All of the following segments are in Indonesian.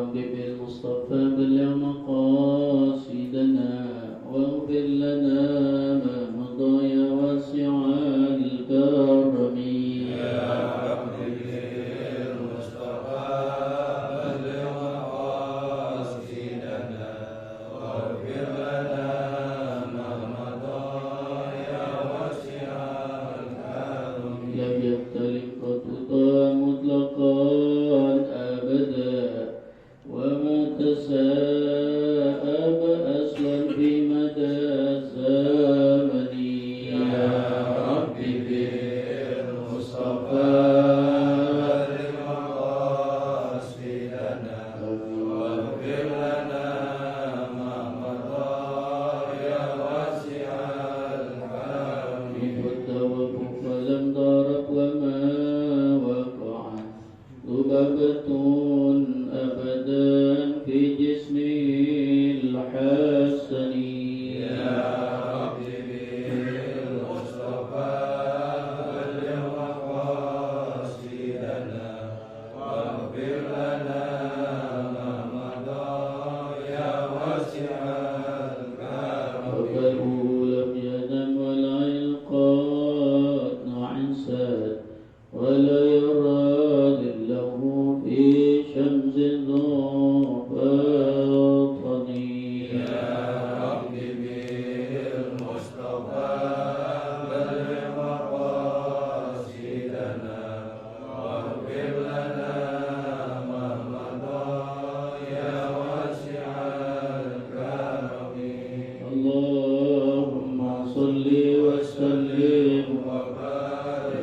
رب بالمصطفى بلغ مقاصدنا واغفر لنا ما مضى يا واسع الكرم يا رب بالمصطفى بلغ مقاصدنا واغفر لنا ما مضى يا واسع الكرم. لم يختلف قط مطلقا أبدا وما تساءب أصلا في مدى الزمن. يا رب بالمصطفى بلغ مقاصدنا واغفر لنا ما مضى يا واسع الكرم. والتوقف لم ضرب وما وقع ذبابة أبدا في جسمه الحسن. يا رب بالمصطفى بلغ مقاصدنا واغفر لنا ما مضى يا واسع الكرم. وبل لم ينم ولا يلقى عنساد ولا يرى له في شمس ضوء. يا رب بالمصطفى بلغ مقاصدنا واغفر لنا ما مضى يا واسع الكرم. اللهم صل وسلم وبارك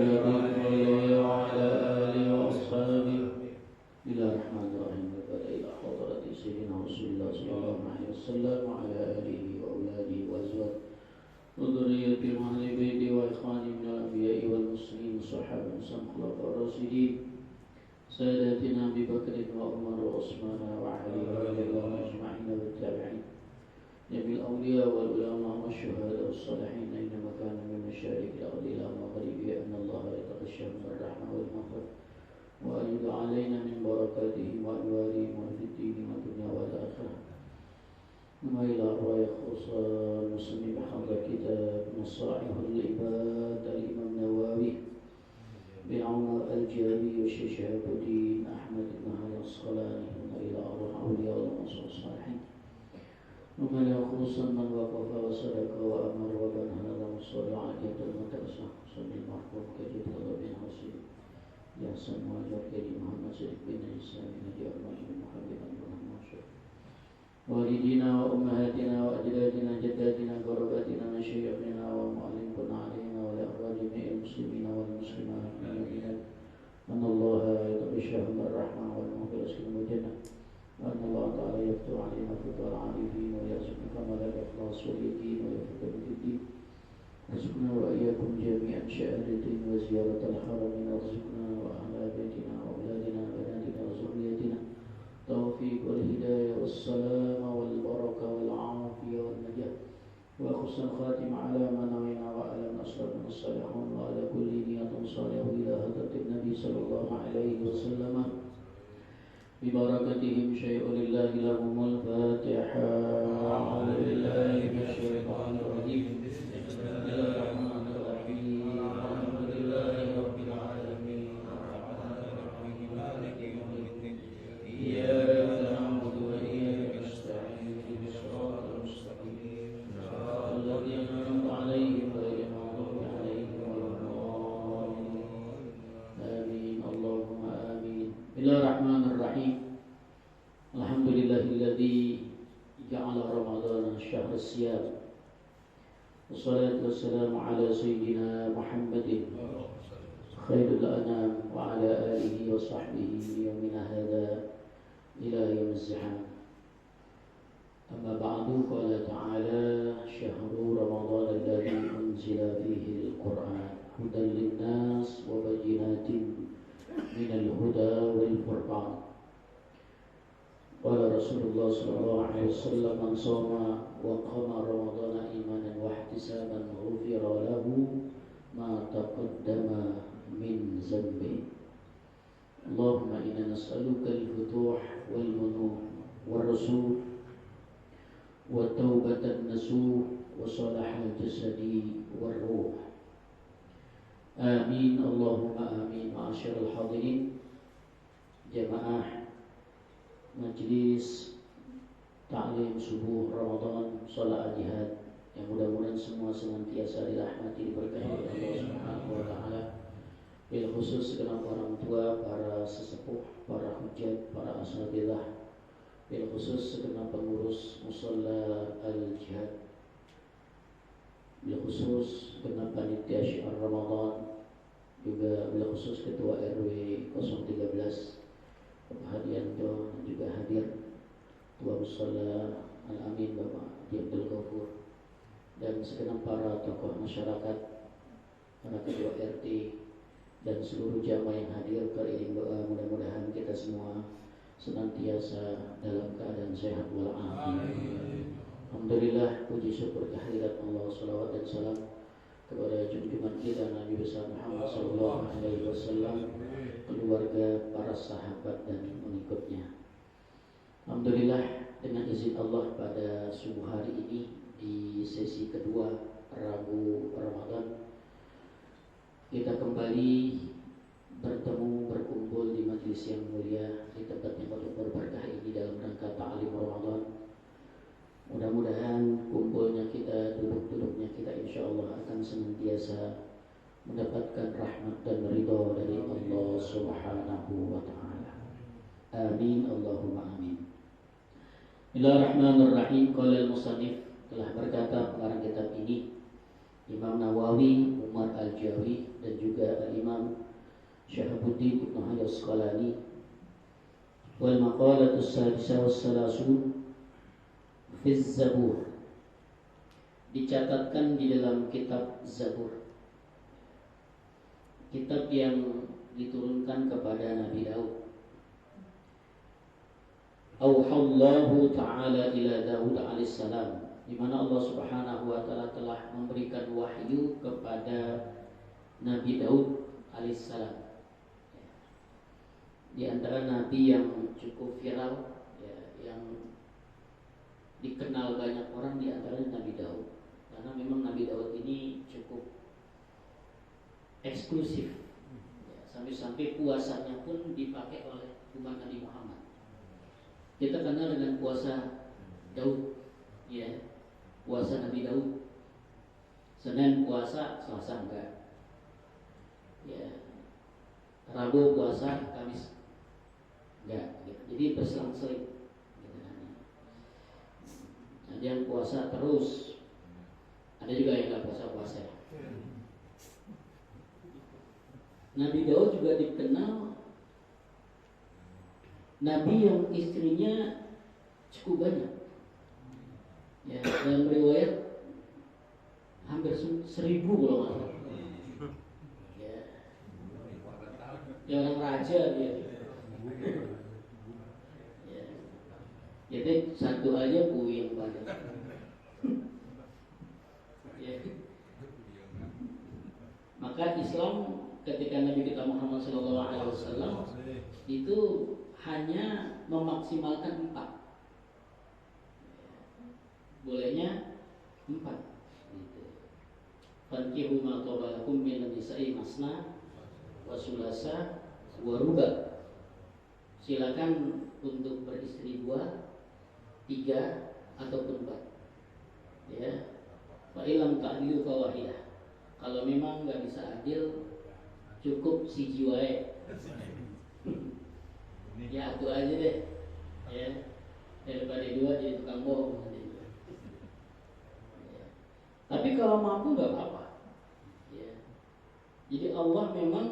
وعلى آله وأصحابه إلى الرحمن الرحيم. إلى حضرة سيدنا رسول الله صلى الله عليه وسلم وعلى آله وأولاده وأزواجه وذريته وأهل بيته وإخوانه من الأنبياء والمرسلين والصحابة الخلفاء الراشدين ساداتنا أبي بكر وعمر وعثمان وعلي رضي الله أجمعين والتابعين جميع الأولياء والعلماء والشهداء والصالحين أينما كانوا من مشارق الأرض إلى مغربها أن الله يتغشى من الرحمة والمغفرة وأن يدع علينا من بركاتهم وأنوارهم وفي الدين والدنيا والآخرة. ثم إلى أرواح خصوصا المسلمين بحضر كتاب مصالح العباد الإمام النووي بعمر الجابي والشيخ شهاب الدين أحمد بن حجر العسقلاني. ثم إلى أرواح أولياء الله الصالحين. ثم إلى خصوصا من وقف وصدق وأمر وبن هذا الصالحات المدرسة صلى المرحوم كجد بن حسين يحسن واجر كريم محمد صديق بن إسلام نجي أرمج بن محمد بن محمد والدينا وأمهاتنا وأجدادنا جداتنا قرباتنا مشايخنا ومعلمنا علينا ولأرواح جميع المسلمين والمسلمات آمين. أن الله يتغشاهم الرحمة والمغفرة والجنة وأن الله تعالى يفتح علينا فتوى العارفين ويرزقنا كمال الإخلاص واليقين ويفتح في الدين. رزقنا وإياكم جميعا شهادتين وزيارة الحرمين. رزقنا وأهل بيتنا وأولادنا وبناتنا وذريتنا التوفيق والهداية والسلام والبركة والعافية والنجاة وخصوصا خاتم على من نوينا وعلى من أسلمنا الصالحون وعلى كل نية صالحة إلى حضرة النبي صلى الله عليه وسلم ببركتهم شيء لله لهم الفاتحة. أعوذ بالله من الشيطان الرجيم. بسم الله الرحمن الرحيم. الحمد لله رب العالمين الرحمن الرحيم مالك يوم الدين إياك نعبد وإياك نستعين اهدنا الصراط المستقيم صراط الذين أنعمت عليهم غير المغضوب عليهم ولا الضالين آمين. اللهم آمين. بسم الله الرحمن الرحيم. الحمد لله الذي جعل رمضان شهر الصيام والصلاة والسلام على سيدنا محمد خير الأنام وعلى آله وصحبه يومنا هذا إلى يوم الزحام. أما بعد قال تعالى شهر رمضان الذي أنزل فيه القرآن هدى للناس وبينات من الهدى والفرقان. قال رسول الله صلى الله عليه وسلم من صام وقام رمضان إيمانا واحتسابا غفر له ما تقدم من ذنبه. Allahumma inna nas'aluka al-futuh wal-munuh wal-rusuh wa taubatan nasuh wa salahal jasadi wal-ruh. Amin Allahumma amin. Ma'asyiral hadirin, jamaah majlis ta'lim subuh Ramadan salat jihad yang mudah-mudahan semua senantiasa dirahmati diberkahi oleh Allah Subhanahu wa taala. Bil khusus segenap orang tua, para sesepuh, para hujat, para asatidzah, bil khusus segenap pengurus musalla al-jihad, bil khusus segenap panitia syiar Ramadan, juga bil khusus ketua RW 013 Bapak Hadianto juga hadir, Ketua Musalla Al-Amin Bapak Haji Abdul Ghafur, dan segenap para tokoh masyarakat, para ketua RT, dan seluruh jamaah yang hadir. Beriring doa mudah-mudahan kita semua senantiasa dalam keadaan sehat walafiat. Alhamdulillah, puji syukur kehadirat Allah, salawat dan salam kepada junjungan kita Nabi besar Muhammad sallallahu alaihi wasallam, keluarga, para sahabat dan pengikutnya. Alhamdulillah, dengan izin Allah pada subuh hari ini di sesi kedua Rabu Ramadan kita kembali bertemu, berkumpul di majelis yang mulia, di tempat yang penuh berkah ini dalam rangka ta'lim Ramadan. Mudah-mudahan kumpulnya kita, duduk-duduknya kita insyaallah akan senantiasa mendapatkan rahmat dan ridha dari Allah Subhanahu wa taala. Amin Allahumma amin. Bismillahirrahmanirrahim. Qala al-musannif, telah berkata pengarang kitab ini Imam Nawawi Umar Al-Jawi dan juga Imam Syahabuddin Ibnu Hajar Asqalani. Wal maqalatu as-sadisah was-salasun fi Zabur, dicatatkan di dalam kitab Zabur, kitab yang diturunkan kepada Nabi Daud. Auhallahu ta'ala ila Daud alaihissalam, di mana Allah Subhanahu wa taala telah memberikan wahyu kepada Nabi Daud alaihissalam. Di antara nabi yang cukup viral, ya, yang dikenal banyak orang, di antaranya Nabi Daud. Karena memang Nabi Daud ini cukup eksklusif, ya, sampai-sampai puasanya pun dipakai oleh umat Nabi Muhammad. Kita kenal dengan puasa Daud, ya, puasa Nabi Daud. Senin puasa, Selasa enggak, ya, Rabu puasa, Kamis enggak, gitu. Jadi berselang-seling, gitu kan. Ada yang puasa terus, ada juga yang enggak puasa-puasa. Nabi Daud juga dikenal nabi yang istrinya cukup banyak. Ya, dalam riwayat hampir 1.000 kalau nggak salah. Ya, orang raja dia. Ya, jadi satu aja puyeng banget. Ya. Maka Islam ketika Nabi kita Muhammad SAW itu hanya memaksimalkan 4. Bolehnya 4 gitu. Fankihu ma taba lakum minan nisa'i masna wa sulasa wa ruba. Silakan untuk beristri 2, 3 ataupun 4. Ya. Fa ilam ta'dilu fa wahidah. Kalau memang enggak bisa adil, cukup siji wae. Ya, itu aja deh. Ya. Daripada 2 jadi tukang bohong nanti. Tapi kalau mampu nggak apa-apa. Ya. Jadi Allah memang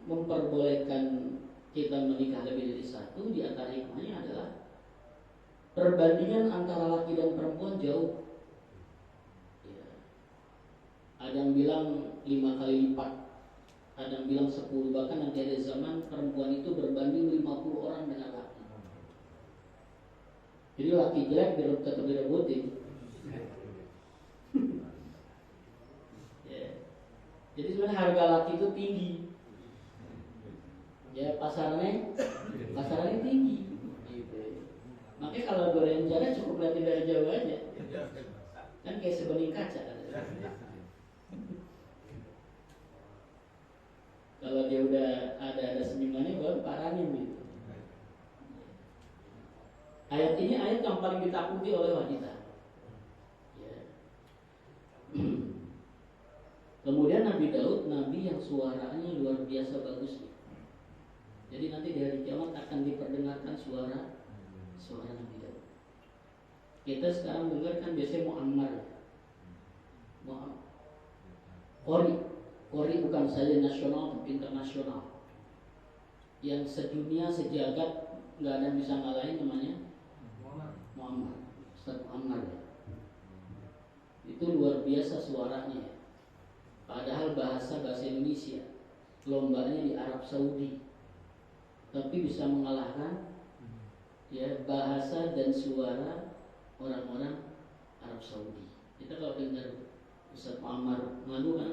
memperbolehkan kita menikah lebih dari 1. Di antara hikmahnya adalah perbandingan antara laki dan perempuan jauh. Ya. Ada yang bilang 5 kali lipat, ada yang bilang 10. Bahkan nanti ada zaman perempuan itu berbanding 50 orang dengan laki. Jadi laki jelek tetap direbutin. Jadi sebenarnya harga laki itu tinggi. Ya pasarannya tinggi. Gitu. Makanya kalau berencana cukup lihat dari jauh aja. Kan kayak sebening kaca. Kalau dia udah ada senyumannya baru paranin gitu. Ayat ini ayat yang paling ditakuti oleh wanita. Ya. Kemudian Nabi Daud, nabi yang suaranya luar biasa bagusnya. Jadi nanti di hari kiamat akan diperdengarkan suara Nabi Daud. Kita sekarang dengar kan biasanya Muammar. Qori bukan saja nasional tapi internasional. Yang sedunia sejagat nggak ada yang bisa ngalahin namanya Muammar. Ustaz Muammar ya. Itu luar biasa suaranya ya. Padahal bahasa Indonesia, lombanya di Arab Saudi, tapi bisa mengalahkan ya bahasa dan suara orang-orang Arab Saudi. Kita kalau dengar Ustaz Muammar ngadu kan,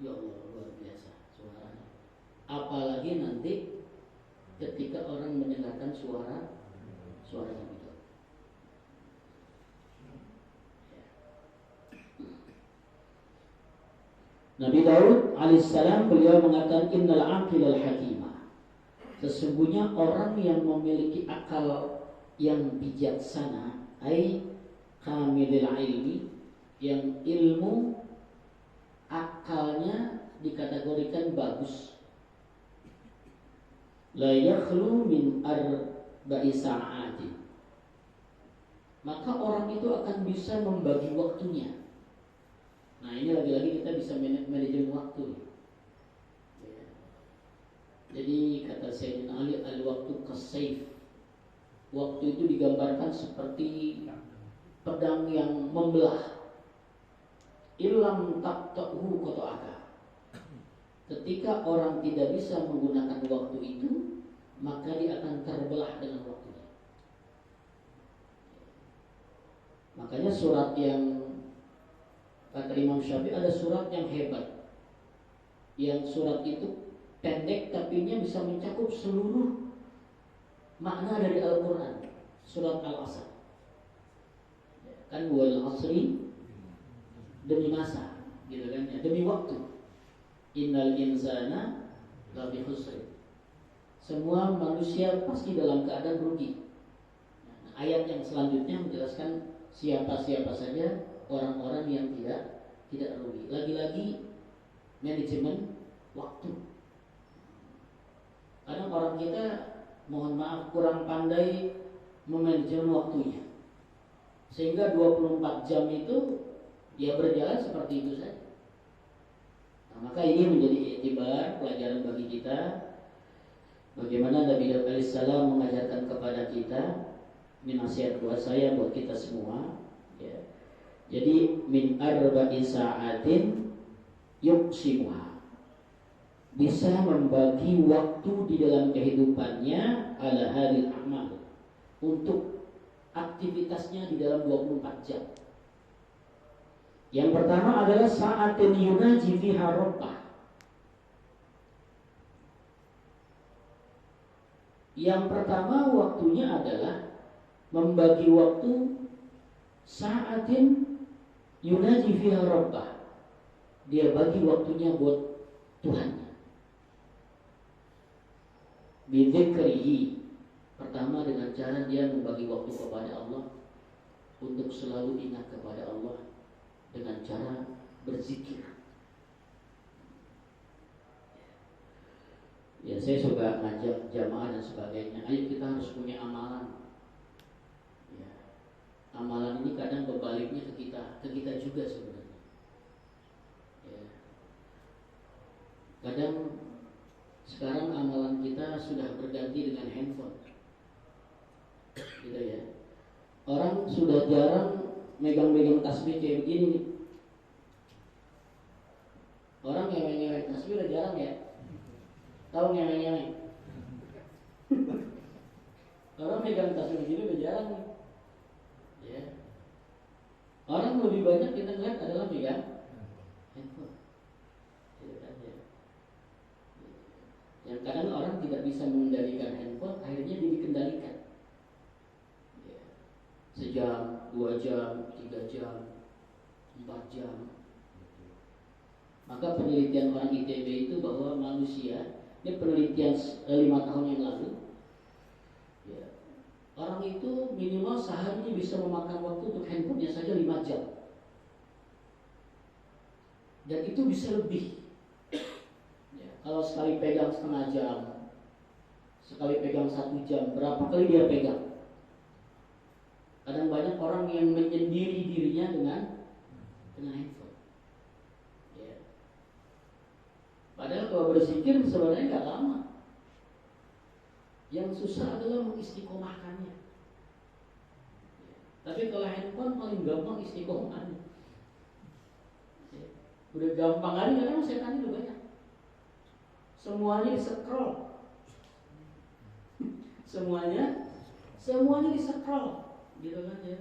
ya Allah luar biasa suaranya. Apalagi nanti ketika orang mendengarkan suara Nabi Daud. Nabi Daud alaihissalam beliau mengatakan innal aqilal hakimah. Sesungguhnya orang yang memiliki akal yang bijaksana, ai kamilil ilmi, yang ilmu akalnya dikategorikan bagus. La yakhlu min arba'i sa'atin. Maka orang itu akan bisa membagi waktunya. Nah ini lagi-lagi kita bisa manajemen waktu. Ya. Jadi kata Sayyidina Ali, al-waktu kasayf. Waktu itu digambarkan seperti pedang yang membelah. Ilam taqta'hu qata'aka. Ketika orang tidak bisa menggunakan waktu itu, maka dia akan terbelah dengan waktunya. Makanya surat yang kata Imam Syafi'i ada surat yang hebat. Yang surat itu pendek tapi nya bisa mencakup seluruh makna dari Al-Quran. Surat Al-Asr. Kan wal asri, demi masa, gitu kan ya, demi waktu. Innal insana lafi khusr. Semua manusia pasti dalam keadaan rugi. Nah, ayat yang selanjutnya menjelaskan siapa-siapa saja orang-orang yang tidak rugi. Lagi-lagi manajemen waktu. Kadang orang kita mohon maaf kurang pandai memanajemen waktunya. Sehingga 24 jam itu dia berjalan seperti itu saja. Nah, maka ini menjadi iktibar pelajaran bagi kita. Bagaimana Nabi Daud alaihissalam mengajarkan kepada kita, ini nasihat buat saya, buat kita semua ya. Jadi min arba'i sa'atin yuqsimuha, bisa membagi waktu di dalam kehidupannya ala haril amal, untuk aktivitasnya di dalam 24 jam. Yang pertama adalah sa'atin yunaji fiha rabbah. Yang pertama waktunya adalah membagi waktu sa'atin yunaji fiha rabbah. Dia bagi waktunya buat Tuhannya. Bidzikrihi. Pertama dengan cara dia membagi waktu kepada Allah, untuk selalu ingat kepada Allah dengan cara berzikir. Ya, saya suka ngajak jamaah dan sebagainya. Ayo kita harus punya amalan. Ya. Amalan ini kadang berbaliknya ke kita juga sebenarnya. Ya. Kadang sekarang amalan kita sudah berganti dengan handphone. Gitu ya. Orang sudah jarang megang-megang tasbih kayak begini nih. Orang ngewek-ngewek tasbih udah jarang ya. Tahu ngewek-ngewek? Orang megang tasbih begini udah jarang nih. Ya. Orang lebih banyak kita lihat adalah megang handphone. Gitu aja. Yang kadang orang tidak bisa mengendalikan handphone, akhirnya dia dikendalikan. Ya. Sejam, 2 jam, 3 jam, 4 jam. Maka penelitian orang ITB itu bahwa manusia, ini penelitian 5 tahun yang lalu, ya, orang itu minimal sehari ini bisa memakan waktu untuk handphonenya saja 5 jam. Dan itu bisa lebih. Ya, kalau sekali pegang setengah jam, sekali pegang 1 jam, berapa kali dia pegang? Kadang banyak orang yang menyendiri dirinya dengan handphone. Ya. Padahal kalau berzikir sebenarnya nggak lama. Yang susah adalah mengistiqomahkannya. Ya. Tapi kalau handphone paling gampang istiqomahnya. Ya. Udah gampang aja karena setannya udah banyak. Semuanya di-scroll. semuanya di-scroll. Gitu kan ya.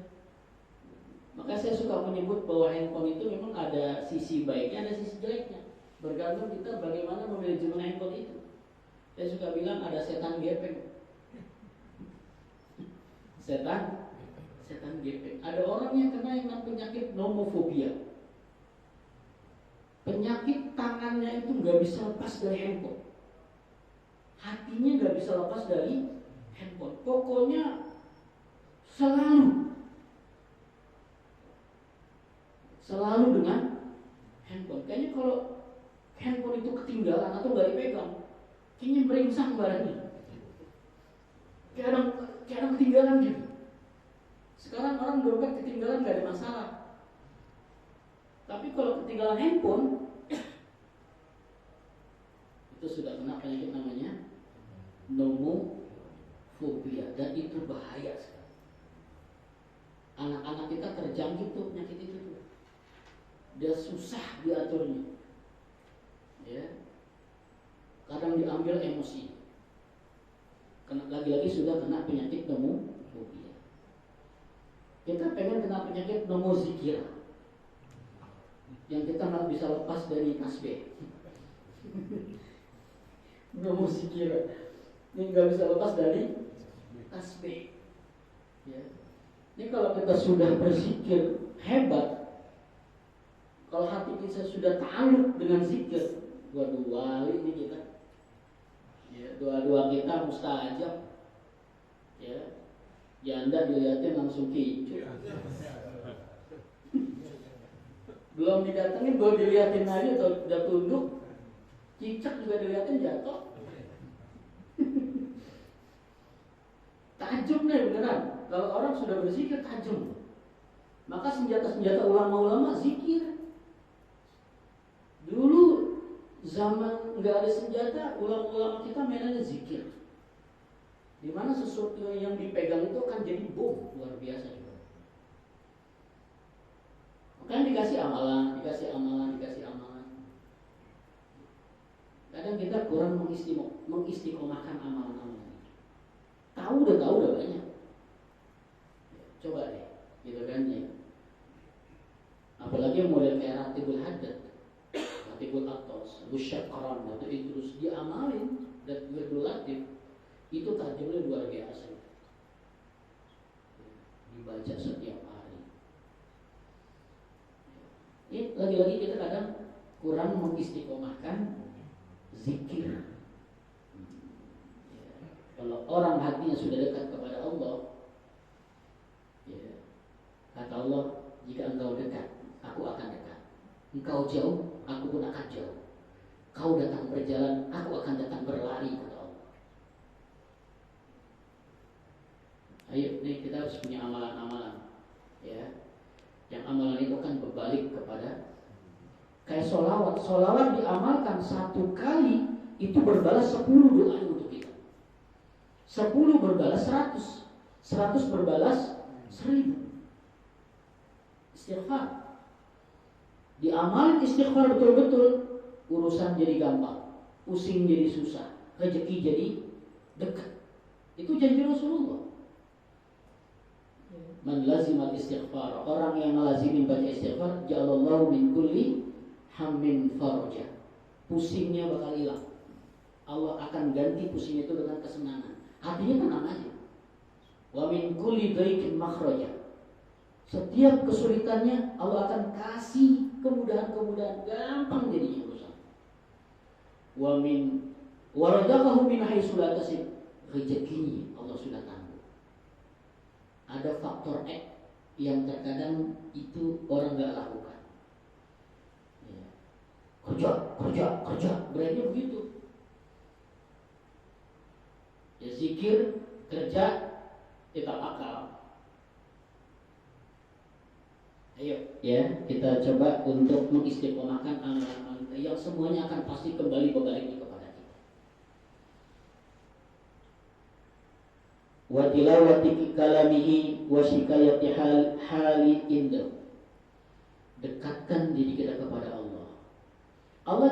Maka saya suka menyebut bahwa handphone itu memang ada sisi baiknya, ada sisi jeleknya. Bergantung kita bagaimana memanajemen handphone itu. Saya suka bilang ada setan gepeng. Setan gepeng. Ada orang yang kena yang penyakit nomofobia. Penyakit tangannya itu nggak bisa lepas dari handphone. Hatinya nggak bisa lepas dari handphone. Pokoknya selalu dengan handphone. Kayaknya kalau handphone itu ketinggalan atau nggak dipegang, kayaknya beringsang barangnya. Kayak ada ketinggalan gitu. Sekarang orang dompet ketinggalan nggak ada masalah. Tapi kalau ketinggalan handphone, itu sudah kena penyakit namanya nomofobia, dan itu bahaya sekali. Anak-anak kita terjangkit tuh penyakit itu tuh. Dia susah diaturnya, ya. Kadang diambil emosi. Lagi-lagi sudah kena penyakit nomofobia. Kita pengen kena penyakit nomozikir, yang kita nggak bisa lepas dari tasbih. Nomozikir, ini nggak bisa lepas dari tasbih. Ya. Ini kalau kita sudah berzikir hebat, kalau hati kita sudah ta'alluq dengan zikir, dua-dua ini kita, ya, dua-dua kita mustajab, ya, janda dilihatin langsung kicau, belum didatengin, baru dilihatin aja udah tunduk, cicak juga dilihatin jatuh. Tajam nih beneran. Kalau orang sudah berzikir tajam. Maka senjata-senjata ulama-ulama zikir. Dulu zaman nggak ada senjata, ulama-ulama kita mainannya zikir. Dimana sesuatu yang dipegang itu akan jadi bom luar biasa juga. Makanya dikasih amalan. Kadang kita kurang mengistiqomahkan amalan-amalan. Tahu udah banyak. Coba deh, gitu kan ya. Apalagi model kayak Ratibul Haddad, Ratibul Atos, Musyaqaran, atau itu terus diamalin dan berdulatif, itu tajamnya luar biasa. Dibaca setiap hari. Ini lagi-lagi kita kadang kurang mengistiqomahkan zikir. Kalau orang hatinya sudah dekat kepada Allah, ya, kata Allah, jika engkau dekat, aku akan dekat. Engkau jauh, aku pun akan jauh. Kau datang berjalan, aku akan datang berlari, kata Allah. Ayo, nih kita harus punya amalan-amalan, ya. Yang amalan itu kan berbalik kepada kayak sholawat. Sholawat diamalkan 1 kali itu berbalas 10 doa untuk kita. 10 berbalas 100, 100 berbalas 1000. Istighfar, diamalin istighfar betul-betul, urusan jadi gampang, pusing jadi susah, rezeki jadi dekat. Itu janji Rasulullah. Man lazimal istighfar, orang yang melazimin baca istighfar, ja'alallahu min kulli hammin faraja, pusingnya bakal hilang, Allah akan ganti pusing itu dengan kesenangan. Hatinya tenang aja. Wa min kulli dhaiqin makhraja. Setiap kesulitannya Allah akan kasih kemudahan-kemudahan, gampang jadinya urusan. Wa min waradaqahu min haitsu la tasib. Rezekinya Allah sudah tangguh. Ada faktor X yang terkadang itu orang nggak lakukan. Ya. Kerja, berarti begitu. Ya zikir, kerja, kita akal. Ayo, ya kita coba untuk mengistiqomahkan amalan-amalan yang semuanya akan pasti kembali berbalik kepada kita. Wa tilawati kalamihi wa shikayati hali indah. Dekatkan diri kita kepada Allah. Allah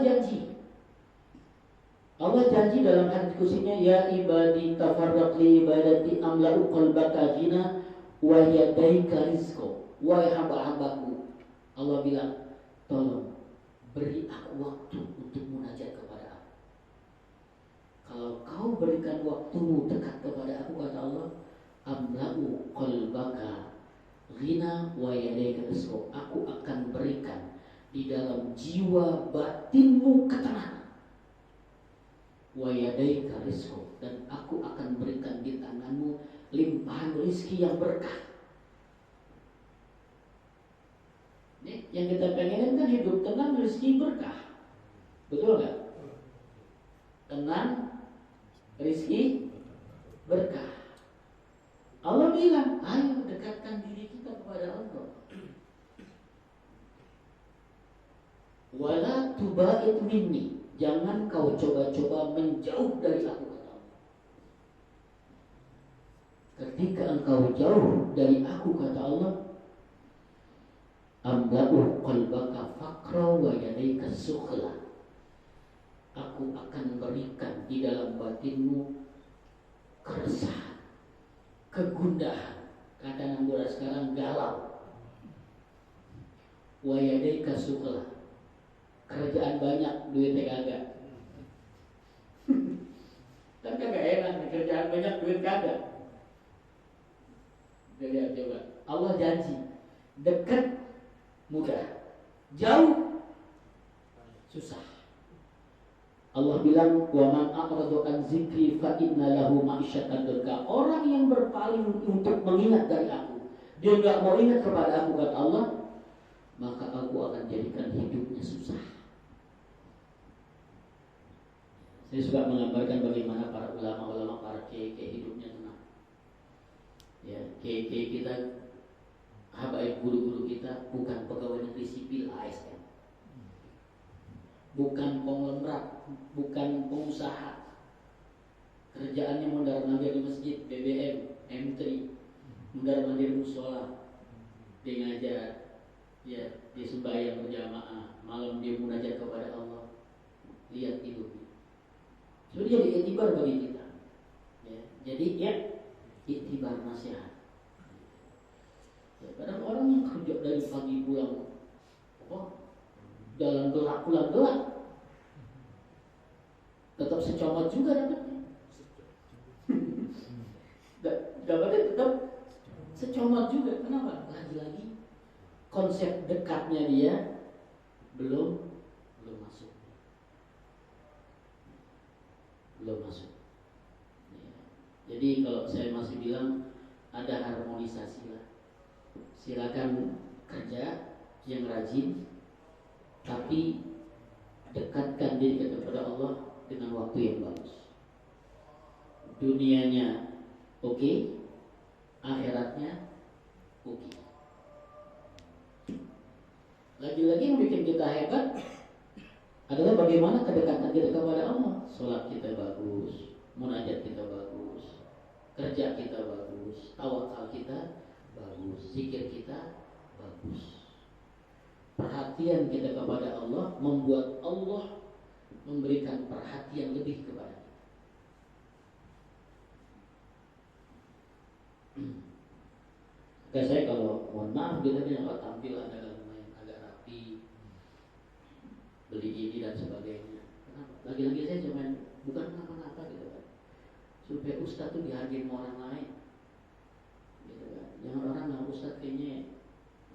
janji dalam hadis kursinya, ya ibadi tafarraq li ibadati amla'u qalbaka ghina wa yadaika rizqa. Wahai hamba-hambaku, Allah bilang, tolong beri aku waktu untuk munajat kepada aku. Kalau kau berikan waktumu dekat kepada aku, kata Allah, amla'u qalbaka ghina wa yadaika rizqa. Aku akan berikan di dalam jiwa batinmu ketenangan. Wa yadaika rizqa, dan aku akan berikan di tanganmu limpahan rezeki yang berkah. Nih, yang kita pengen kan hidup tenang, rezeki berkah. Betul nggak? Tenang, rezeki berkah. Allah bilang, ayo dekatkan diri kita kepada Allah. Wala tuba'id minni, jangan kau coba-coba menjauh dari aku, kata Allah. Ketika engkau jauh dari aku, kata Allah, amla'u qalbaka faqra wa yadaika sukhla. Aku akan berikan di dalam batinmu keresahan, kegundahan, kata anak muda sekarang galau. Wa yadaika sukhla, kerjaan banyak, duitnya kagak. Kan kagak enak, kerjaan banyak, duit kagak. Lihat coba, Allah janji dekat mudah, jauh susah. Allah bilang, wa man a'radu an zikri fa inna lahu ma'isyatan dhanka. Orang yang berpaling untuk mengingat dari aku, dia enggak mau ingat kepada aku, kata Allah, maka aku akan jadikan hidupnya susah. Saya suka menggambarkan bagaimana para ulama-ulama, para kiai hidupnya tenang. Ya, kiai kita, habaib guru-guru kita bukan pegawai negeri sipil ASN, bukan konglomerat, bukan pengusaha. Kerjaannya mondar-mandir di masjid, BBM, M3, mondar-mandir musola, dia ngajar, ya, dia sembahyang berjamaah, malam dia munajat kepada Allah. Lihat hidupnya. Sudah jadi iktibar bagi kita. Ya, jadi ya iktibar nasihat. Ya, kadang orang yang kerja dari pagi pulang, jalan gelap pulang gelap, tetap secomot juga dapatnya. Dapatnya tetap secomot juga. Kenapa? Lagi-lagi konsep dekatnya dia belum masuk. Ya. Jadi kalau saya masih bilang ada harmonisasi lah. Silakan kerja yang rajin, tapi dekatkan diri kepada Allah dengan waktu yang bagus. Dunianya oke, akhiratnya oke. Lagi-lagi yang bikin kita hebat adalah bagaimana kedekatan kita kepada Allah. Sholat kita bagus, munajat kita bagus, kerja kita bagus, tawakal kita bagus, zikir kita bagus. Perhatian kita kepada Allah membuat Allah memberikan perhatian lebih kepada kita. Kayak saya kalau mohon maaf gitu kan, kalau tampil ada lumayan agak rapi, beli ini dan sebagainya. Kenapa? Lagi-lagi saya cuma bukan kenapa-napa gitu kan. Supaya ustadz tuh dihargai sama orang lain, gitu kan. Jangan orang nggak ustadz kayaknya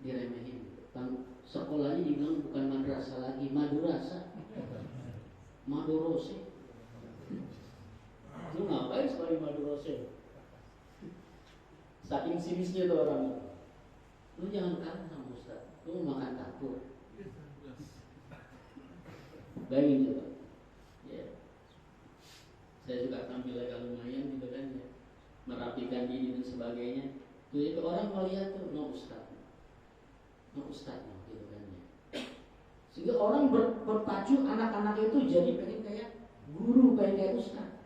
diremehin. Gitu. Kan sekolahnya dibilang bukan madrasah lagi, madurasa, madurose. Lu ngapain sekolah di madurose? Saking sinisnya tuh orang. Lu jangan kalah sama ustadz, lu makan kapur. Bayangin coba. Ya. Saya juga tampil agak lumayan gitu kan ya, merapikan diri dan sebagainya. Itu orang melihat tuh no ustadz gitu kan ya. Sehingga orang berpacu anak-anak itu jadi pengen kayak guru, pengen kayak ustadz.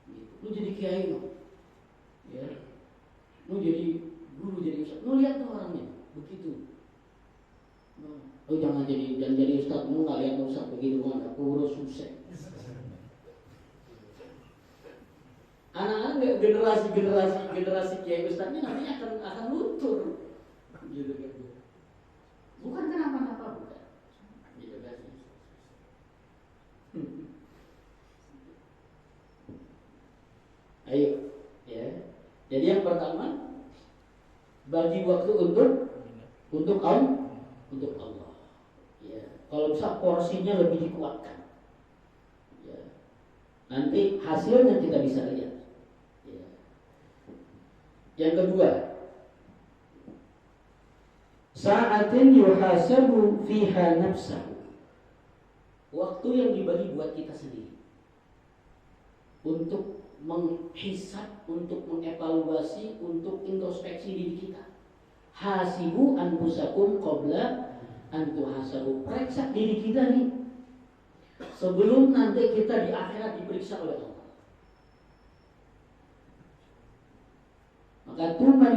Gitu. Lu jadi kiai no, ya. Lu jadi guru, jadi ustadz. Lu lihat tuh orangnya begitu. Lu jangan jadi ustadz, lu nggak lihat ustadz begitu kan, nggak kurus susah. Anak-anak generasi kiai ustadznya nantinya akan luntur, gitu kan. Bukan kenapa-napa, bukan, gitu kan. Ayo, ya. Jadi yang pertama, bagi waktu untuk Allah. Ya. Kalau bisa porsinya lebih dikuatkan. Ya. Nanti hasilnya kita bisa lihat. Yang kedua, sa'atin yuhasabu fiha nafsahu. Waktu yang dibagi buat kita sendiri untuk menghisab, untuk mengevaluasi, untuk introspeksi diri kita. Hasibu anfusakum qabla an tuhasabu. Periksa diri kita nih sebelum nanti kita di akhirat diperiksa oleh Allah. Maka tuba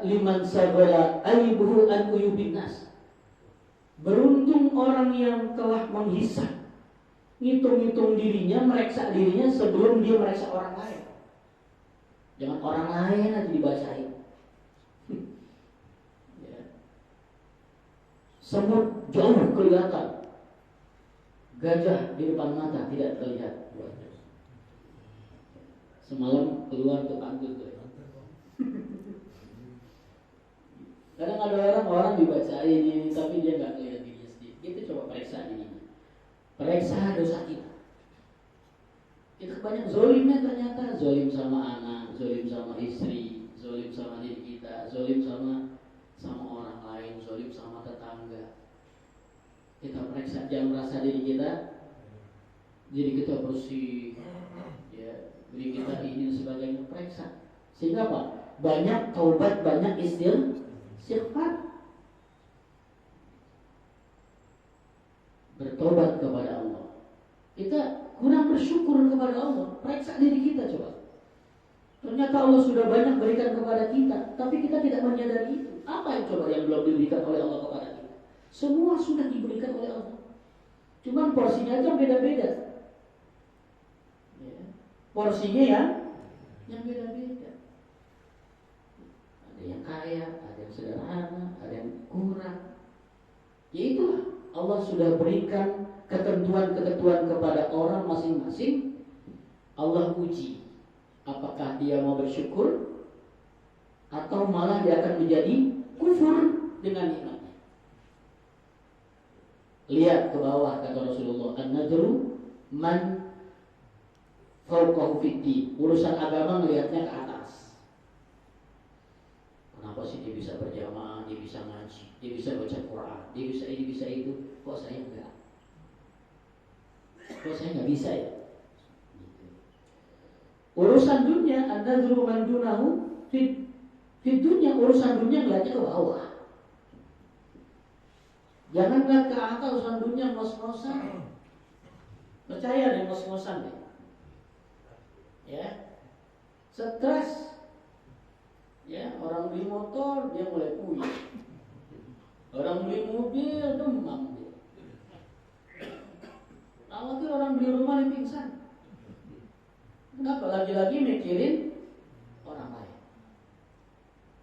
liman sabala aibuhu an uyubin nas. Beruntung orang yang telah menghisab, ngitung-ngitung dirinya, mereksa dirinya sebelum dia mereksa orang lain. Jangan orang lain aja dibacain. Ya. Semut jauh kelihatan, gajah di depan mata tidak terlihat. Semalam keluar ke pantun tuh. Kadang ada orang dibacain ini, tapi dia nggak ngeliat dirinya sendiri. Kita coba periksa dirinya, periksa dosa kita. Kita banyak zolimnya ternyata, zolim sama anak, zolim sama istri, zolim sama diri kita, zolim sama orang lain, zolim sama tetangga. Kita periksa, jangan merasa diri kita bersih, ya. Beri kita ini dan sebagainya, periksa. Sehingga apa? Banyak taubat, banyak istighfar. Bertobat kepada Allah. Kita kurang bersyukur kepada Allah. Periksa diri kita coba. Ternyata Allah sudah banyak berikan kepada kita, tapi kita tidak menyadari itu. Apa yang coba yang belum diberikan oleh Allah kepada kita? Semua sudah diberikan oleh Allah. Cuman porsinya aja beda-beda. Porsinya yang beda-beda. Ada yang kaya, ada yang sederhana, ada yang kurang. Ya itulah, Allah sudah berikan ketentuan-ketentuan kepada orang masing-masing. Allah uji apakah dia mau bersyukur atau malah dia akan menjadi kufur dengan nikmatnya. Lihat ke bawah kata Rasulullah, an-nadru man fauqahu fid-din. Urusan agama melihatnya ke atas. Kenapa sih dia bisa berjamaah, dia bisa ngaji, dia bisa baca Quran, dia bisa ini, bisa itu, kok saya enggak? Kok saya enggak bisa ya? Urusan dunia, anda dulu mandunahu fid dunia, urusan dunia melihatnya ke bawah. Jangan lihat ke atas urusan dunia ngos-ngosan. Percaya deh ngos-ngosan deh. Ya, stres. Ya, orang beli motor dia mulai puyeng. Orang beli mobil demam dia. Khawatir orang beli rumah dia pingsan. Kenapa? Lagi-lagi mikirin orang lain.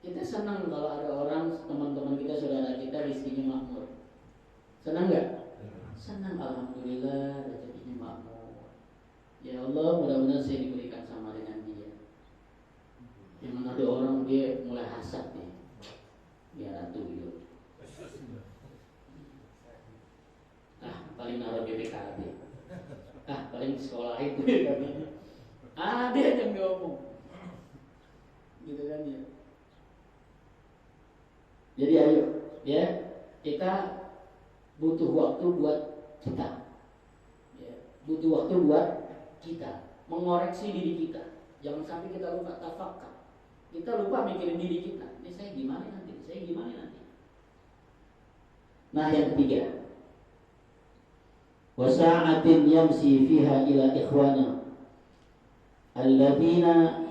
Kita senang kalau ada orang, teman-teman kita, saudara kita rezekinya makmur. Senang nggak? Senang, alhamdulillah rezekinya makmur. Ya Allah, mudah-mudahan saya diberikan sama dengan dia. Yang mana ada orang dia mulai hasad nih, biar ratu gitu. Paling naruh BPKB, paling sekolah itu ada yang ngomong, gitu kan ya. Jadi ayo, ya kita butuh waktu buat kita, ya, butuh waktu buat kita mengoreksi diri kita. Jangan sampai kita lupa tafakkur, kita lupa mikirin diri kita. Ini saya gimana nanti, saya gimana nanti. Nah yang ketiga, wasa'atin yamsi fiha ila ikhwana alladzina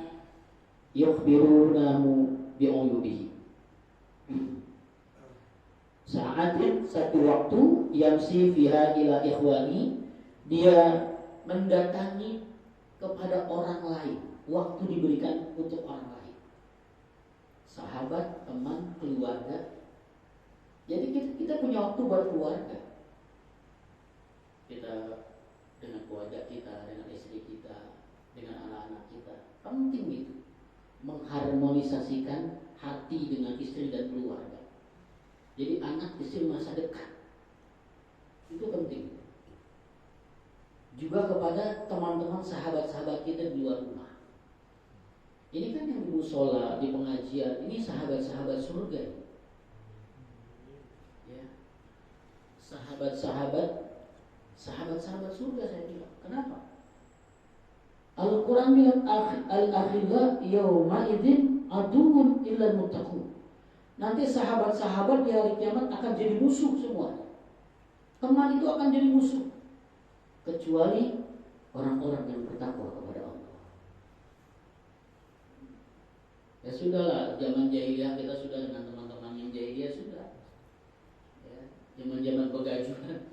yukhbirunahu bi'uyubihi. Sa'atin, satu waktu, yamsi fiha ila ikhwani, dia mendatangi kepada orang lain. Waktu diberikan untuk orang lain, sahabat, teman, keluarga. Jadi kita punya waktu buat keluarga. Kita dengan keluarga kita, dengan istri kita, dengan anak-anak kita. Penting itu mengharmonisasikan hati dengan istri dan keluarga. Jadi anak istri masa dekat itu penting. Juga kepada teman-teman sahabat-sahabat kita di luar rumah. Ini kan yang di musola, di pengajian, ini sahabat-sahabat surga. Ya. Sahabat-sahabat surga saya bilang. Kenapa? Al-Quran bilang al-akhillah yawma idzin aduun illal muttaqun. Nanti sahabat-sahabat di hari kiamat akan jadi musuh semua. Teman itu akan jadi musuh kecuali orang-orang yang bertakwa kepada Allah. Ya sudahlah, zaman jahiliyah kita sudah dengan teman-teman yang jahiliyah sudah. Ya, zaman-zaman begajulan.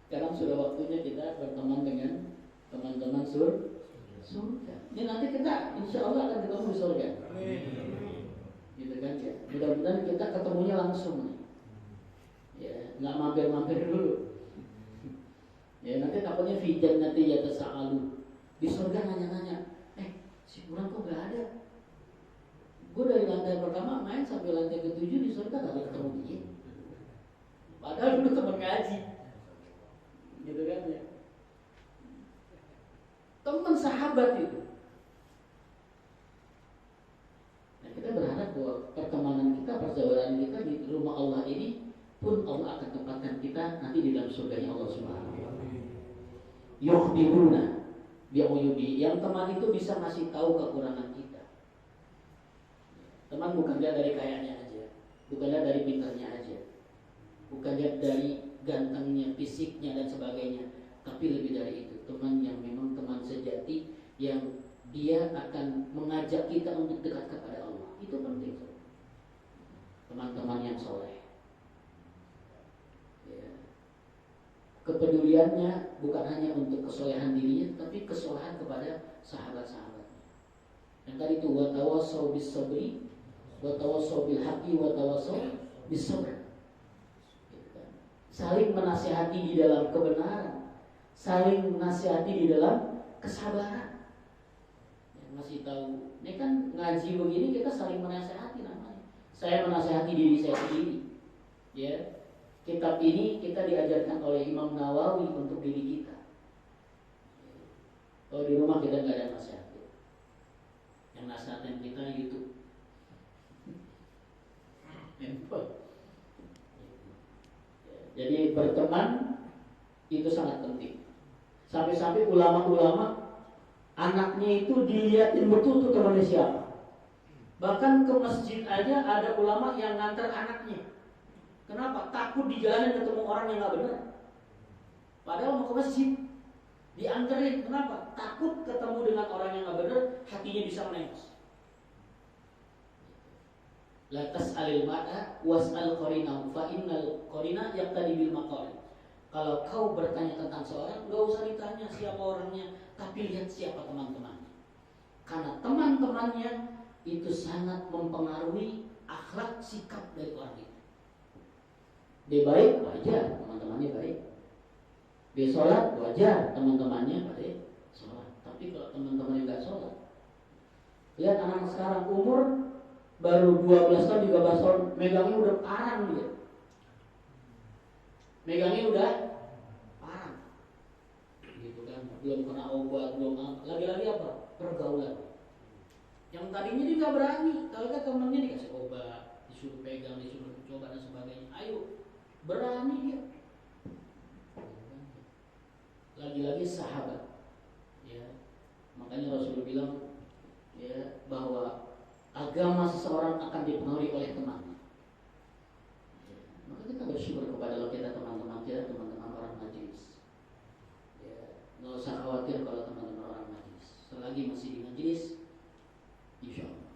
Sekarang sudah waktunya kita berteman dengan teman-teman surga. Ini nanti kita insya Allah akan ketemu di surga. Gitu kan ya. Mudah-mudahan kita ketemunya langsung nih. Ya, nggak mampir-mampir dulu. Ya nanti takutnya fijan nanti ya tersa'alu. Di surga nanya-nanya, si kurang kok gak ada? Gue dari lantai pertama main sampai lantai ke-7 di surga gak ada ketemu dia. Padahal dulu teman ngaji. Gitu kan ya. Teman sahabat itu. Nah kita berharap bahwa pertemanan kita, persaudaraan kita di rumah Allah ini pun Allah akan tempatkan kita nanti di dalam surganya Allah Subhanahu wa taala. Yukhbiruna bi'uyubi, yang teman itu bisa ngasih tahu kekurangan kita. Teman bukan dia dari kayanya aja, bukan dia dari pintarnya aja, bukan dia dari gantengnya, fisiknya dan sebagainya, tapi lebih dari itu, teman yang memang teman sejati yang dia akan mengajak kita untuk dekat kepada Allah. Itu penting. Teman-teman yang soleh. Ya. Kepeduliannya bukan hanya untuk kesolehan dirinya, tapi kesolehan kepada sahabat-sahabatnya. Yang tadi itu wa tawassaw bis sabri, wa tawassaw bil haqqi, wa tawassaw bis sabr. Saling menasihati di dalam kebenaran, saling menasihati di dalam kesabaran. Yang masih tahu, ini kan ngaji begini kita saling menasihati namanya. Saya menasihati diri saya sendiri. Ya, kitab ini kita diajarkan oleh Imam Nawawi untuk diri kita. Kalau di rumah kita nggak ada nasihat, yang nasihatin kita YouTube. Jadi berteman itu sangat penting. Sampai-sampai ulama-ulama anaknya itu dilihatin betul tuh temannya siapa. Bahkan ke masjid aja ada ulama yang nganter anaknya. Kenapa? Takut di jalan ketemu orang yang nggak benar. Padahal mau ke masjid, dianterin. Kenapa? Takut ketemu dengan orang yang nggak benar, hatinya bisa menengos. La tas'alil mar'a was'al qarinahu fa innal qarina yaqtadi bil maqal. Kalau kau bertanya tentang seorang, enggak usah ditanya siapa orangnya, tapi lihat siapa teman-temannya. Karena teman-temannya itu sangat mempengaruhi akhlak sikap dari orang itu. Dia baik, wajar teman-temannya baik. Dia sholat wajar, teman-temannya pada sholat. Tapi kalau teman-temannya nggak sholat, lihat anak sekarang umur baru 12 tahun 13 tahun, megangnya udah parang dia. Megangnya udah parang. Gitu kan, belum kena obat, belum apa. Lagi-lagi apa? Pergaulan. Yang tadinya dia nggak berani, kalau kan temennya dikasih obat, disuruh pegang, disuruh coba dan sebagainya. Ayo, berani dia. Lagi-lagi sahabat, ya. Makanya Rasul bilang, ya, bahwa agama seseorang akan dipengaruhi oleh temannya. Ya. Maka kita bersyukur kepada Allah kita teman-teman kita, teman-teman orang majelis. Ya, nggak usah khawatir kalau teman-teman orang majelis. Selagi masih di majelis, insya Allah.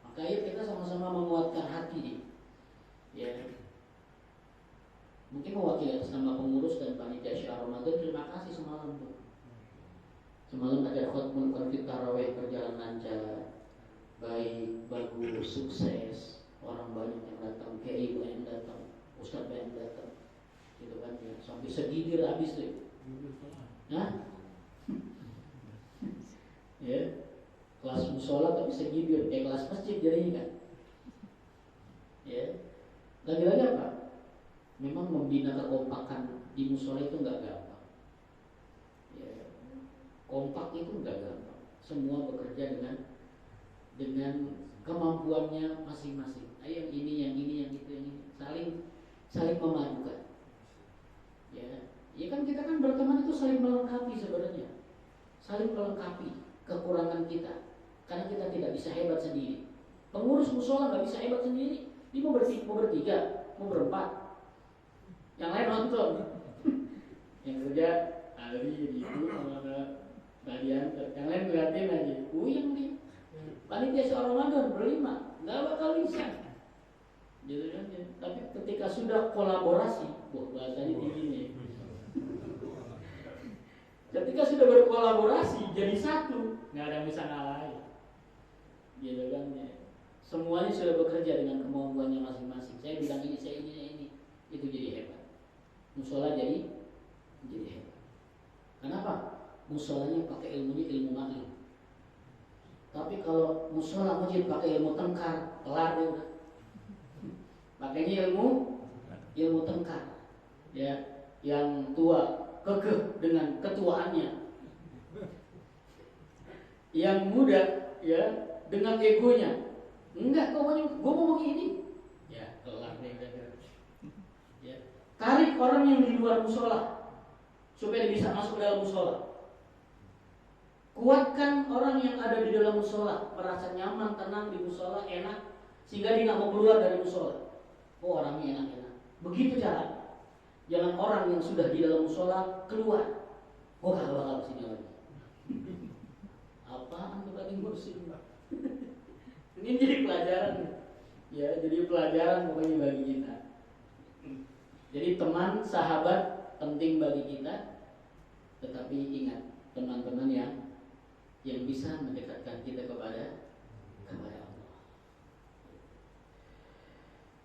Maka ayo kita sama-sama menguatkan hati nih. Ya. Mungkin mewakili atas nama pengurus dan panitia Syiar Ramadan, terima kasih semalam tuh. Semalam ada khutbah konfit tarawih berjalan lancar, baik, bagus, sukses. Orang banyak yang datang, kiai banyak yang datang, ustadz banyak yang datang, gitu kan ya. Sampai segidir habis tuh. Hah? Ya, kelas musola tapi segidir, kayak kelas masjid jadinya kan. Ya, lagi-lagi apa? Memang membina kekompakan di musola itu nggak gampang. Ya, kompak itu nggak gampang. Semua bekerja dengan kemampuannya masing-masing. Yang ini, yang itu, yang ini, saling memadukan. Ya kan kita kan berteman itu saling melengkapi sebenarnya, saling melengkapi kekurangan kita. Karena kita tidak bisa hebat sendiri. Pengurus musola nggak bisa hebat sendiri. Dia mau bertiga, mau berempat. Yang lain nonton, yang kerja Ali jadi itu sama kalian, yang lain ngeliatin aja. Yang di panitia Syiar Ramadan berlima, nggak bakal bisa. Gitu kan? Tapi ketika sudah kolaborasi, bahasanya tinggi nih. Ketika sudah berkolaborasi jadi satu, nggak ada yang bisa ngalahin. Gitu kan? Semuanya sudah bekerja dengan kemampuannya masing-masing. Saya bilang ini, saya ini, itu jadi hebat. Musola jadi hebat. Kenapa? Musolanya pakai ilmunya ilmu maklum. Tapi kalau musola masjid pakai ilmu tengkar, kelar dia udah. Pakainya ilmu tengkar. Ya, yang tua kekeh dengan ketuaannya. Yang muda ya dengan egonya. Enggak, gue mau begini. Ya, kelar dia udah. Tarik orang yang di luar musola supaya dia bisa masuk ke dalam musola. Kuatkan orang yang ada di dalam musola, merasa nyaman, tenang di musola, enak, sehingga dia nggak mau keluar dari musola. Oh, orangnya enak-enak. Begitu caranya. Jangan orang yang sudah di dalam musola keluar. Oh, nggak bakal sini lagi. Apaan tuh tadi ngurusin? Ini jadi pelajaran. Ya, jadi pelajaran pokoknya bagi kita. Jadi teman, sahabat penting bagi kita, tetapi ingat teman-teman yang bisa mendekatkan kita kepada Allah.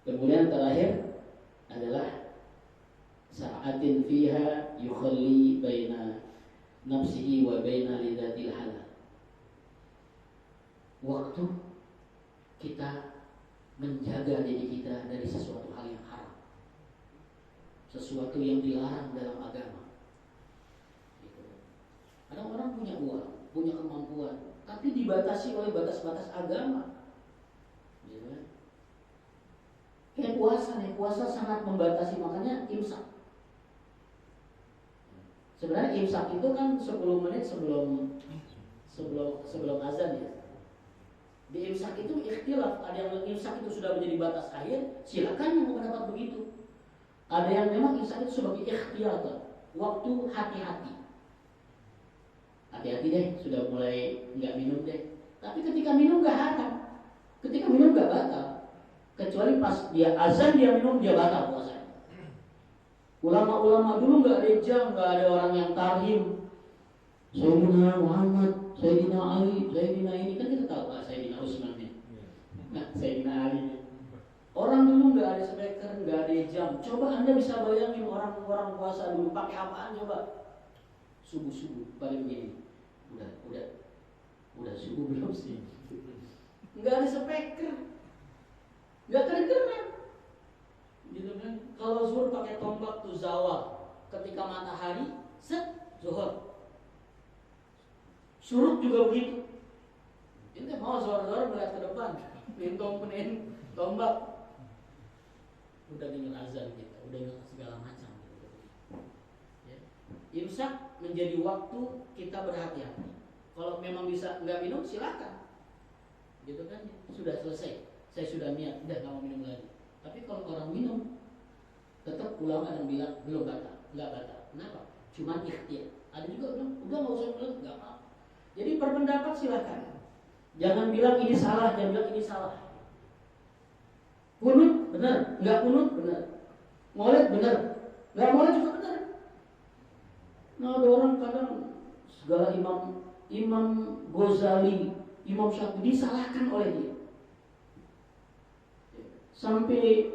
Kemudian terakhir adalah sa'atin fiha yukhalli baina nafsihi wa baina lidzatil halal. Waktu kita menjaga diri kita dari sesuatu hal yang haram, sesuatu yang dilarang dalam agama. Gitu. Ada orang punya uang, punya kemampuan, tapi dibatasi oleh batas-batas agama. Gitu. Kayak puasa nih, puasa sangat membatasi, makanya imsak. Sebenarnya imsak itu kan 10 menit sebelum azan ya. Di imsak itu ikhtilaf, ada yang imsak itu sudah menjadi batas akhir, silakan yang mau pendapat begitu. Ada yang memang imsak itu sebagai ikhtiyat, waktu hati-hati. Hati-hati deh, sudah mulai nggak minum deh. Tapi ketika minum nggak haram, ketika minum nggak batal. Kecuali pas dia azan dia minum, dia batal puasanya. Ulama-ulama dulu nggak ada jam, nggak ada orang yang tarhim. Sayyidina Muhammad, Sayyidina Ali, Sayyidina ini kan kita tahu Sayyidina Utsman nih. Nah, Sayyidina Ali. Orang dulu nggak ada speaker, nggak ada jam. Coba Anda bisa bayangin orang-orang puasa dulu pakai apaan coba? Subuh paling begini. Udah subuh belum sih? Nggak ada speaker, nggak kedengeran. Gitu kan? Kalau zuhur pakai tombak tuh zawal. Ketika matahari set zuhur. Surut juga begitu. Ini mau zuhur melihat ke depan, penin tombak. Udah dengar azan kita, udah dengar segala macam gitu. Ya. Imsak menjadi waktu kita berhati-hati. Kalau memang bisa nggak minum silakan, gitu kan? Sudah selesai, saya sudah niat, udah nggak mau minum lagi. Tapi kalau orang minum, tetap ulama yang bilang belum batal, nggak batal. Kenapa? Cuma ikhtiar. Ada juga bilang udah nggak usah minum, nggak apa. Jadi berpendapat silakan. Jangan bilang ini salah, jangan bilang ini salah. Kunut benar, nggak kunut benar. Maulid benar, nggak maulid juga benar. Nah ada orang kadang segala Imam Ghazali, Imam Syafi'i disalahkan oleh dia. Sampai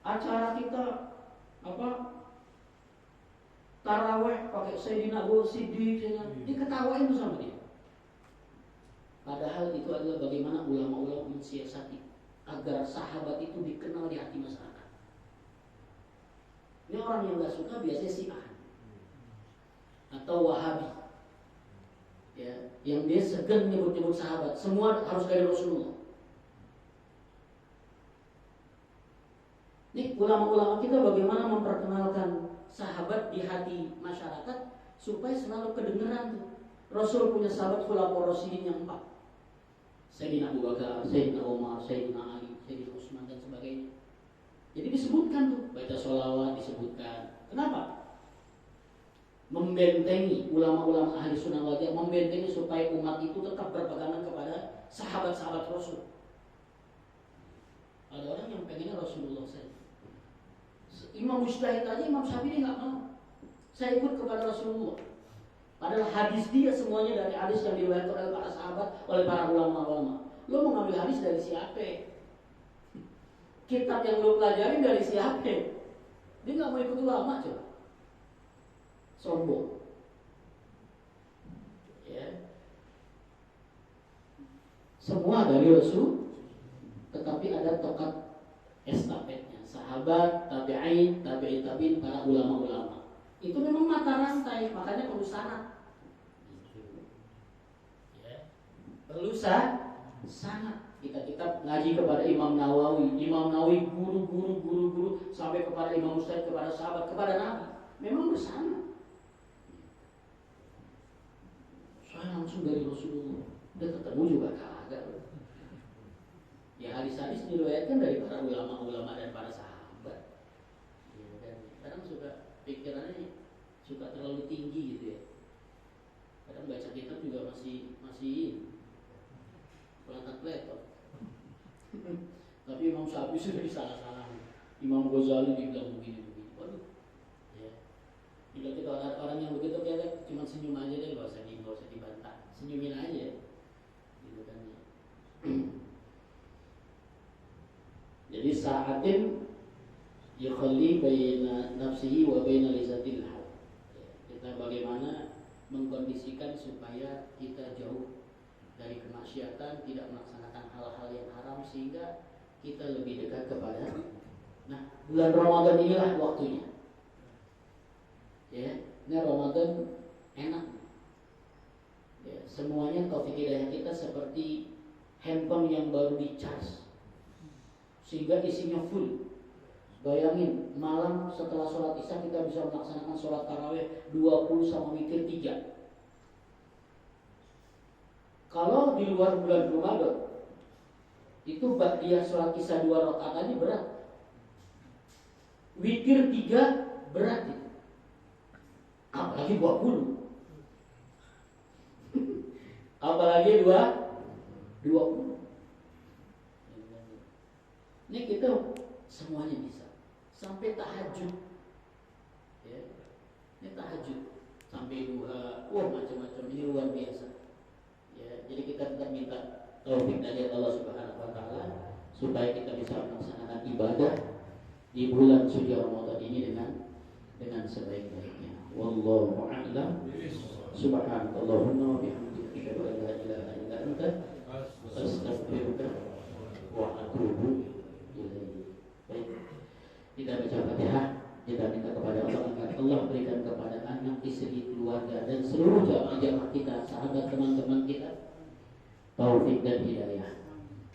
acara kita taraweh pakai Sayyidina Abu Siddiq, diketawain tuh sama dia. Padahal itu adalah bagaimana ulama-ulama mensiasati agar sahabat itu dikenal di hati masyarakat. Ini orang yang nggak suka biasanya Syiah atau Wahabi, ya, yang dia segan nyebut-nyebut sahabat. Semua harus dari Rasulullah. Ini ulama-ulama kita bagaimana memperkenalkan sahabat di hati masyarakat supaya selalu kedengeran tuh. Rasul punya sahabat khulafaur rasyidin yang 4. Sayyidina Abu Bakar, Sayyidina Umar, Sayyidina Ali, Sayyidina Utsman dan sebagainya. Jadi disebutkan tuh, baca sholawat disebutkan. Kenapa? Membentengi ulama-ulama ahli sunnah wal jamaah, membentengi supaya umat itu tetap berpegangan kepada sahabat-sahabat Rasul. Ada orang yang pengennya Rasulullah saja. Imam Mujtahid aja, Imam Syafi'i nggak mau. Saya ikut kepada Rasulullah. Padahal hadis dia semuanya dari hadis yang diriwayatkan oleh para sahabat, oleh para ulama-ulama. Lo mau ngambil hadis dari siapa? Kitab yang lo pelajarin dari siapa? Dia nggak mau ikut ulama coba. Sombong. Ya. Semua dari Rasul, tetapi ada tokat estafetnya. Sahabat, tabi'in, tabi'in, para ulama-ulama. Itu memang mata rantai, makanya perlu sanad. Ya. Perlu sanad. Kita ngaji kepada Imam Nawawi guru sampai kepada Imam Mujtahid, kepada sahabat, kepada Nabi. Memang bersama. Saya langsung dari Rasulullah. Udah ketemu juga kagak. Ya hadis-hadis diriwayatkan dari para ulama-ulama dan para sahabat. Ya, dan kadang suka pikirannya suka terlalu tinggi gitu ya. Kadang baca kitab juga masih peletot. Tapi Imam Syafi'i sudah disalah-salah. Imam Ghazali dibilang begini. Waduh. Ya. Bila kita orang yang begitu kita cuma senyum aja deh, nggak usah dibantah. Senyumin aja. Gitu kan ya. Jadi sa'atin yukhalli baina nafsihi wa baina lizatil hal. Kita bagaimana mengkondisikan supaya kita jauh dari kemaksiatan, tidak melaksanakan hal-hal yang haram sehingga kita lebih dekat kepada. Nah, bulan Ramadan inilah waktunya. Ya, ini Ramadan enak. Ya, semuanya taufik hidayah kita seperti handphone yang baru di-charge sehingga isinya full. Bayangin, malam setelah sholat isya kita bisa melaksanakan sholat tarawih 20 sama witir 3. Kalau di luar bulan Ramadan itu ba'diyah sholat isya 2 rakaat aja berat. Witir 3 berat itu. Apalagi 20. Apalagi 20. Ini kita semuanya bisa. Sampai tahajud. Ya. Ini tahajud sampai duha, macam-macam, ini luar biasa. Ya, jadi kita tetap minta taufik dari Allah Subhanahu wa taala supaya kita bisa melaksanakan ibadah di bulan suci Ramadan ini dengan sebaik-baiknya. Wallahu a'lam. Subhanallahumma wa bihamdika asyhadu an la ilaha illa anta astaghfiruka wa atubu ilaik. Baik. Kita baca Fatihah, kita minta kepada Allah agar Allah berikan kepada anak, istri, keluarga dan seluruh jamaah kita, sahabat, teman-teman kita taufik dan hidayah,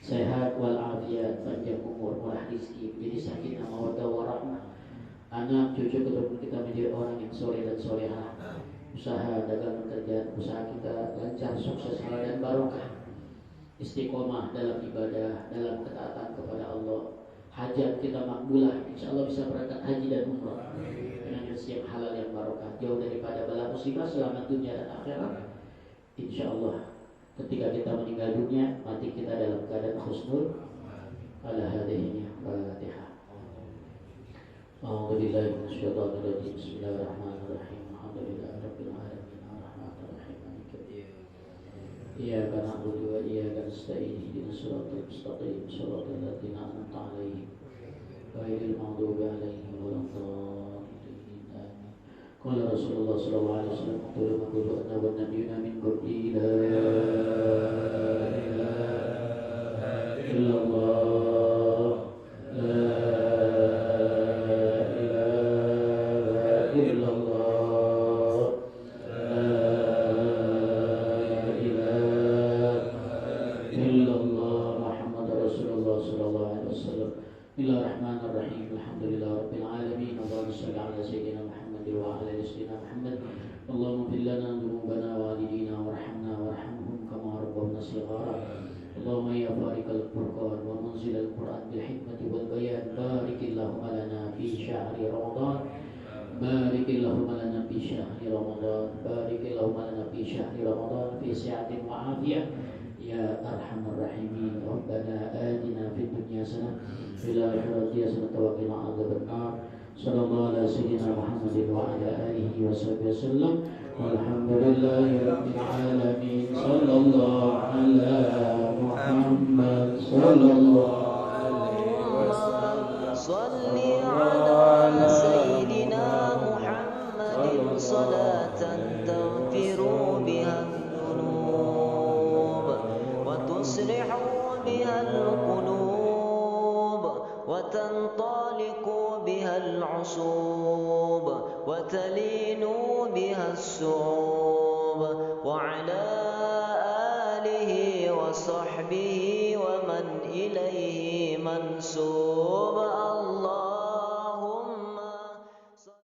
sehat walafiat, panjang umur, murah rezeki, menjadi sakinah mawaddah warahmah, anak cucu keturunan kita menjadi orang yang soleh dan solehah, usaha dagang pekerjaan usaha kita lancar, sukses, halal dan barokah, istiqomah dalam ibadah, dalam ketaatan kepada Allah, hajat kita makbulah, insya Allah bisa berangkat haji dan umrah dengan rezeki yang halal yang barokah, jauh daripada bala musibah, selamat dunia dan akhirat. Insya Allah ketika kita meninggal dunia, mati kita dalam keadaan husnul ala hadhihi Fatihah. A'udzubillahi minasyaitonir rajim. Bismillahirrahmanirrahim. Alhamdulillahirabbil alamin. Arrahmanirrahim. Iyyaka na'budu wa iyyaka nasta'in. Ihdinas siratal mustaqim. Shiratal ladzina an'amta 'alaihim ghairil maghdubi 'alaihim waladdallin. Amin. Qala Rasulullah sallallahu alaihi wasallam, qulu anna wa nabiyyuna min qabli la ilaha illallah la ilaha illallah la ilaha illallah Muhammadur Rasulullah sallallahu alaihi wasallam. Bismillahirrahmanirrahim. Alhamdulillahirabbil alamin. Allahumma shalli ala sayyidina Muhammad wa ala ali sayyidina Muhammad. Allahumma ighfir lana dhunubana wa walidina warhamna warhamhum kama rabbawna shighara. Allahumma ya fariqal furqan wa munzilal Qur'an bil hikmati wal bayan, barikillahumma lana fi syahri Ramadan. Barikillahumma lana fi syahri Ramadan. Barikillahumma lana fi syahri Ramadan fi si'atin wa afiyah. Ya arhamar rahimin. Rabbana atina fid dunya hasanah fil akhirati hasanah wa qina adzabannar. Sallallahu ala sayyidina Muhammadin wa ala alihi wa sahbihi wasallam. Walhamdulillahi rabbil alamin. Sallallahu ala Muhammad sallallahu alaihi wasallam. Shalli ala sayyidina Muhammadin salatan taghfiru biha dhunub wa tuslihu biha al-qulub wa tantaliqu biha al-'usub wa talinu biha as-su'ub wa ala alihi wa sahbihi wa man ilayhi mansub.